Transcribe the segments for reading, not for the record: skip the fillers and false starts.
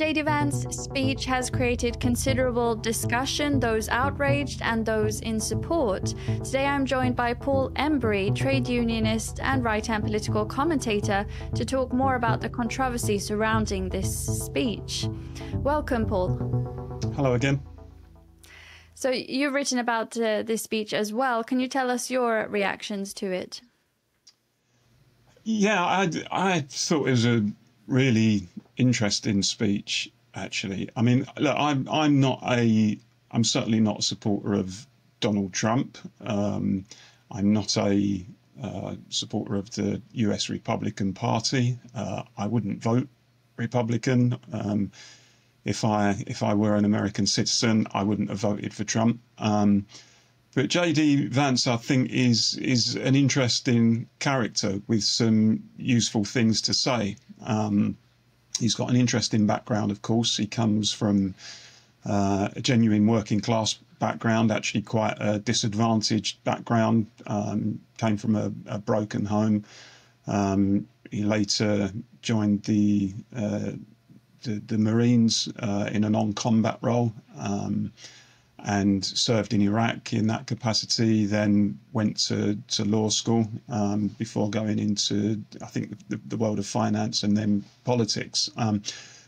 JD Vance's speech has created considerable discussion, those outraged and those in support. Today I'm joined by Paul Embery, trade unionist and right-hand political commentator, to talk more about the controversy surrounding this speech. Welcome, Paul. Hello again. So you've written about this speech as well. Can you tell us your reactions to it? Yeah, I thought it was a really interesting speech, actually. I mean, look, I'm certainly not a supporter of Donald Trump. I'm not a supporter of the US Republican Party. I wouldn't vote Republican. If I were an American citizen, I wouldn't have voted for Trump. But JD Vance, I think, is an interesting character with some useful things to say. He's got an interesting background, of course. He comes from a genuine working class background, actually quite a disadvantaged background, came from a broken home. He later joined the Marines in a non-combat role, and served in Iraq in that capacity, then went to law school before going into, I think, the world of finance and then politics.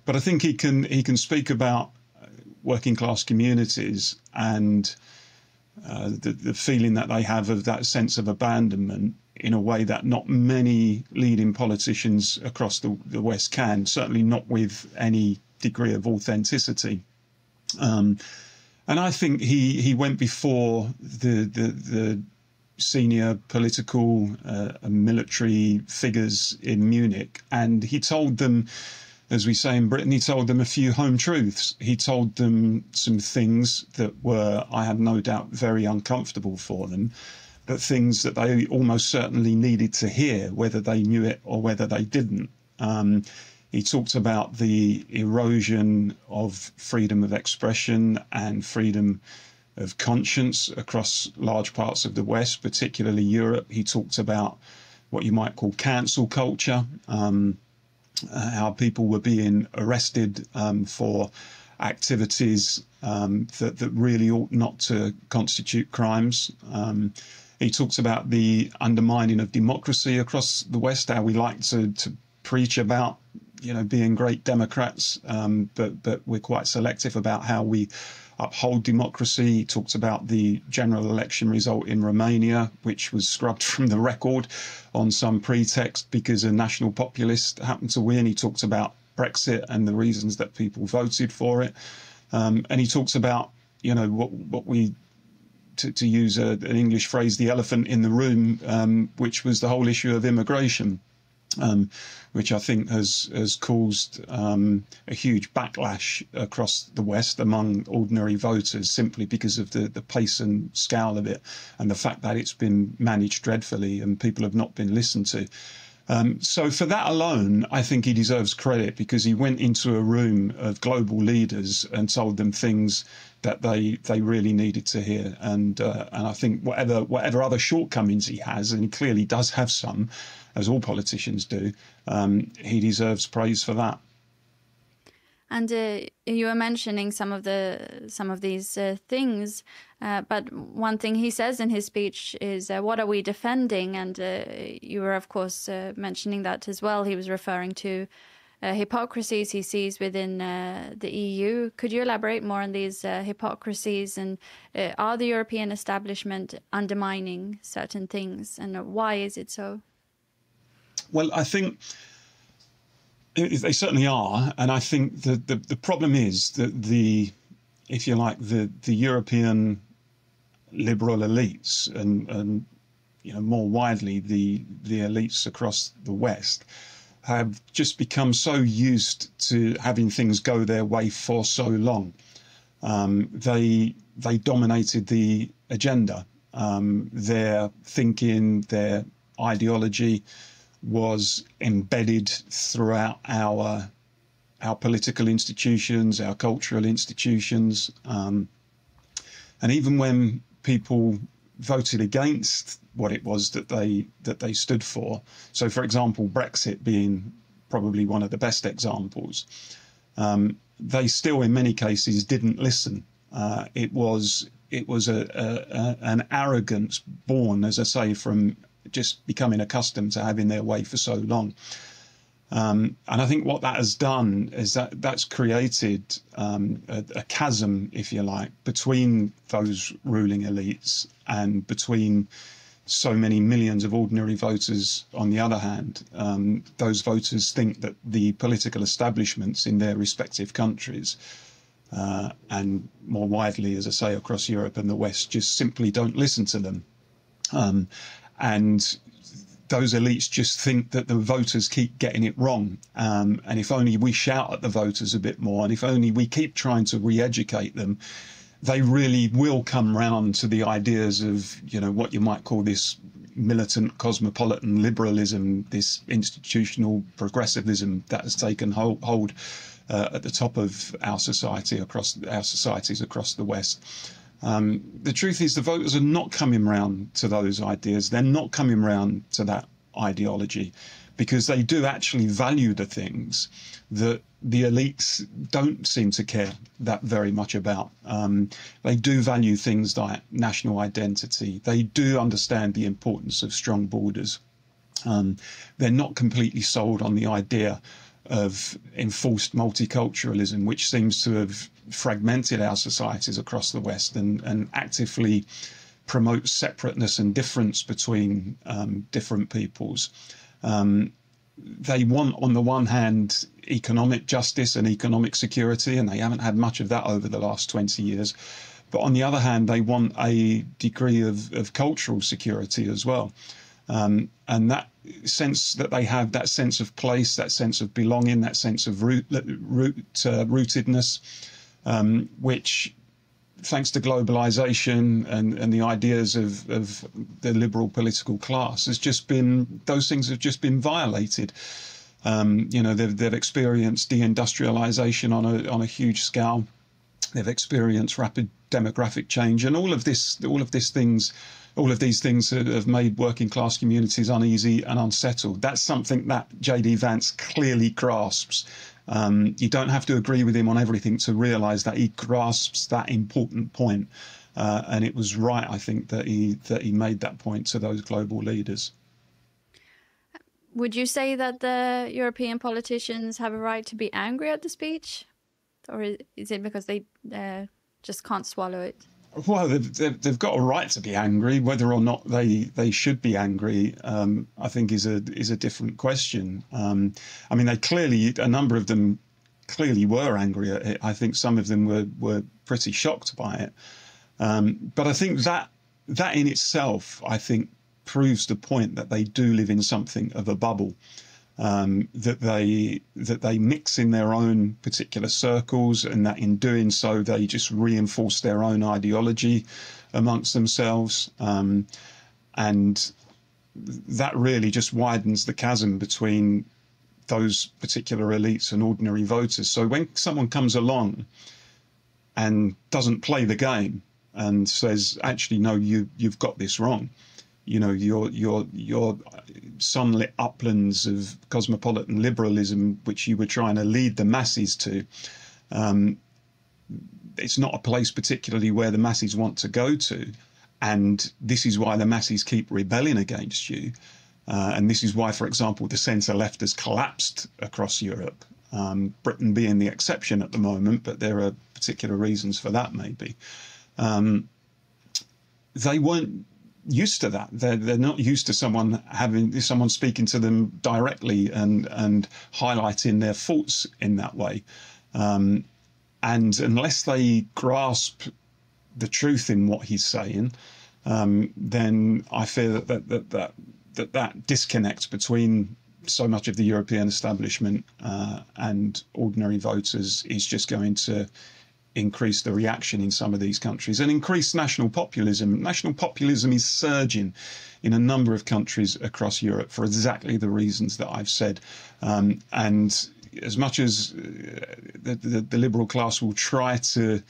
But I think he can speak about working class communities and the feeling that they have of that sense of abandonment in a way that not many leading politicians across the West can, certainly not with any degree of authenticity. And I think he went before the senior political and military figures in Munich, and he told them, as we say in Britain, he told them a few home truths. He told them some things that were, I have no doubt, very uncomfortable for them, but things that they almost certainly needed to hear, whether they knew it or whether they didn't. He talked about the erosion of freedom of expression and freedom of conscience across large parts of the West, particularly Europe. He talked about what you might call cancel culture, how people were being arrested for activities that really ought not to constitute crimes. He talks about the undermining of democracy across the West, how we like to preach about, being great Democrats, but we're quite selective about how we uphold democracy. He talks about the general election result in Romania, which was scrubbed from the record on some pretext because a national populist happened to win. He talks about Brexit and the reasons that people voted for it. And he talks about, what we, to use an English phrase, the elephant in the room, which was the whole issue of immigration. Which I think has caused a huge backlash across the West among ordinary voters, simply because of the pace and scale of it and the fact that it's been managed dreadfully and people have not been listened to. So for that alone, I think he deserves credit, because he went into a room of global leaders and told them things that they really needed to hear. And I think whatever other shortcomings he has, and he clearly does have some, as all politicians do, he deserves praise for that. And you were mentioning some of these things, but one thing he says in his speech is, "What are we defending?" And you were, of course, mentioning that as well. He was referring to hypocrisies he sees within the EU. Could you elaborate more on these hypocrisies, and are the European establishment undermining certain things, and why is it so? Well, I think they certainly are, and I think the problem is that if you like, the European liberal elites and more widely the elites across the West have just become so used to having things go their way for so long. They dominated the agenda. Their thinking, their ideology was embedded throughout our political institutions, our cultural institutions, and even when people voted against what it was that they stood for. So, for example, Brexit being probably one of the best examples. they still, in many cases, didn't listen. It was an arrogance born, as I say, from just becoming accustomed to having their way for so long. And I think what that has done is that's created a chasm, if you like, between those ruling elites and between so many millions of ordinary voters on the other hand. Those voters think that the political establishments in their respective countries and more widely, as I say, across Europe and the West, just simply don't listen to them. And those elites just think that the voters keep getting it wrong. And if only we shout at the voters a bit more, and if only we keep trying to re-educate them, they really will come round to the ideas of, you know, what you might call this militant cosmopolitan liberalism, this institutional progressivism that has taken hold at the top of our society, across our societies across the West. The truth is the voters are not coming round to those ideas. They're not coming round to that ideology because they do actually value the things that the elites don't seem to care that very much about. They do value things like national identity. They do understand the importance of strong borders. They're not completely sold on the idea of enforced multiculturalism, which seems to have fragmented our societies across the West and actively promotes separateness and difference between different peoples. They want, on the one hand, economic justice and economic security, and they haven't had much of that over the last 20 years. But on the other hand, they want a degree of cultural security as well. And that sense that they have, that sense of place, that sense of belonging, that sense of rootedness, which, thanks to globalization and the ideas of the liberal political class, has just been, those things have just been violated. You know, they've experienced deindustrialization on a huge scale. They've experienced rapid demographic change, and all of these things have made working class communities uneasy and unsettled. That's something that JD Vance clearly grasps. You don't have to agree with him on everything to realise that he grasps that important point. And it was right, I think, that he made that point to those global leaders. Would you say that the European politicians have a right to be angry at the speech? Or is it because they just can't swallow it? Well, they've got a right to be angry. Whether or not they should be angry, I think is a different question. I mean, a number of them clearly were angry at it. I think some of them were pretty shocked by it. But I think that in itself, I think, proves the point that they do live in something of a bubble. That they mix in their own particular circles, and that in doing so they just reinforce their own ideology amongst themselves, and that really just widens the chasm between those particular elites and ordinary voters. So when someone comes along and doesn't play the game and says, actually, no, you've got this wrong, you know, your sunlit uplands of cosmopolitan liberalism, which you were trying to lead the masses to, it's not a place particularly where the masses want to go to. And this is why the masses keep rebelling against you. And this is why, for example, the centre-left has collapsed across Europe, Britain being the exception at the moment, but there are particular reasons for that, maybe. They weren't used to that. They're not used to someone speaking to them directly and highlighting their faults in that way. And unless they grasp the truth in what he's saying, then I fear that disconnect between so much of the European establishment and ordinary voters is just going to increase the reaction in some of these countries and increase national populism. National populism is surging in a number of countries across Europe for exactly the reasons that I've said. And as much as the liberal class will try to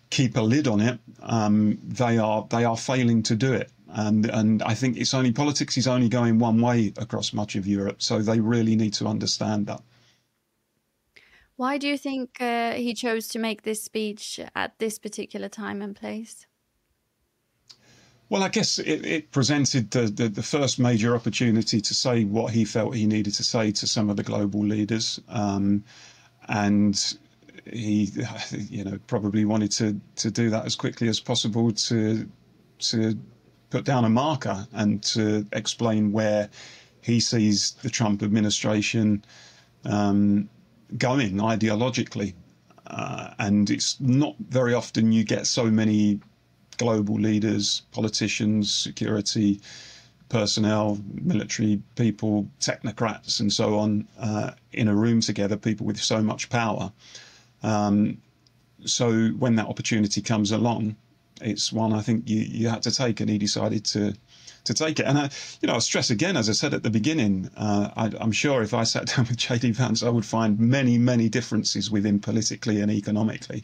keep a lid on it, they are failing to do it. And I think politics is only going one way across much of Europe. So they really need to understand that. Why do you think he chose to make this speech at this particular time and place? Well, I guess it presented the first major opportunity to say what he felt he needed to say to some of the global leaders. And he, probably wanted to do that as quickly as possible to put down a marker and to explain where he sees the Trump administration going ideologically. And it's not very often you get so many global leaders, politicians, security personnel, military people, technocrats and so on in a room together, people with so much power. So when that opportunity comes along, it's one I think you had to take, and he decided to take it. And I stress again, as I said at the beginning, I'm sure if I sat down with JD Vance, I would find many differences with him politically and economically.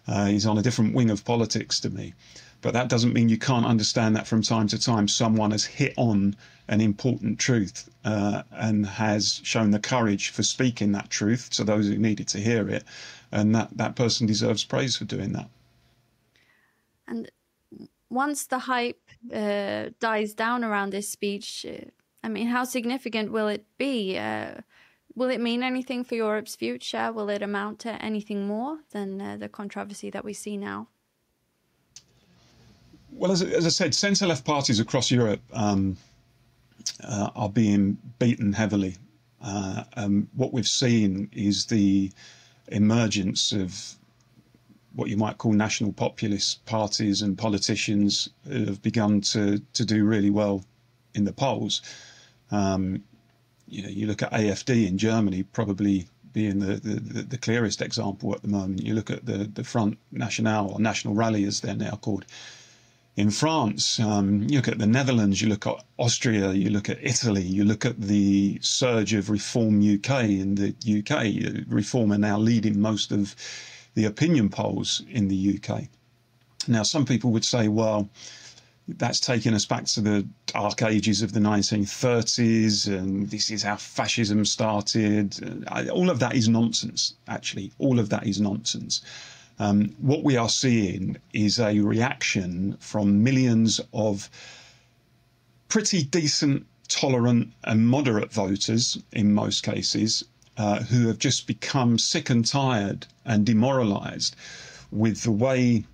He's on a different wing of politics to me. But that doesn't mean you can't understand that from time to time someone has hit on an important truth and has shown the courage for speaking that truth to those who needed to hear it. And that person deserves praise for doing that. And once the hype dies down around this speech, I mean, how significant will it be? Will it mean anything for Europe's future? Will it amount to anything more than the controversy that we see now? Well, as I said, centre-left parties across Europe are being beaten heavily. What we've seen is the emergence of what you might call national populist parties and politicians who have begun to do really well in the polls. You look at AfD in Germany, probably being the clearest example at the moment. You look at the Front National, or National Rally as they're now called, in France. You look at the Netherlands, you look at Austria, you look at Italy, you look at the surge of Reform UK in the UK. Reform are now leading most of the opinion polls in the UK. Now, some people would say, well, that's taking us back to the dark ages of the 1930s, and this is how fascism started. All of that is nonsense, actually. All of that is nonsense. What we are seeing is a reaction from millions of pretty decent, tolerant and moderate voters, in most cases, who have just become sick and tired and demoralised with the way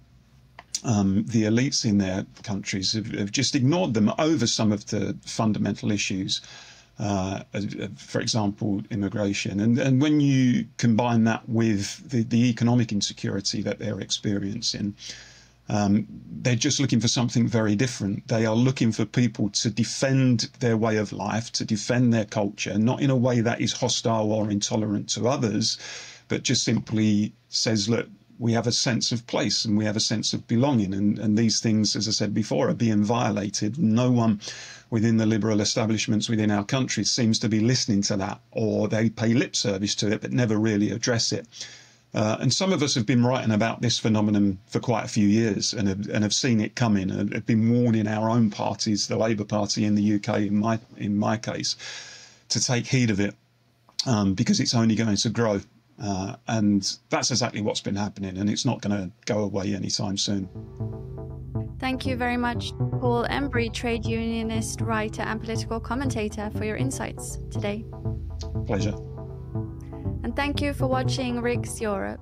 the elites in their countries have just ignored them over some of the fundamental issues. For example, immigration. And when you combine that with the economic insecurity that they're experiencing, they're just looking for something very different. They are looking for people to defend their way of life, to defend their culture, not in a way that is hostile or intolerant to others, but just simply says, look, we have a sense of place and we have a sense of belonging. And these things, as I said before, are being violated. No one within the liberal establishments within our country seems to be listening to that, or they pay lip service to it, but never really address it. And some of us have been writing about this phenomenon for quite a few years and have seen it coming, and have been warning our own parties, the Labour Party in the UK, in my case, to take heed of it, because it's only going to grow. And that's exactly what's been happening, and it's not going to go away anytime soon. Thank you very much, Paul Embery, trade unionist, writer and political commentator, for your insights today. Pleasure. And thank you for watching Riks Europe.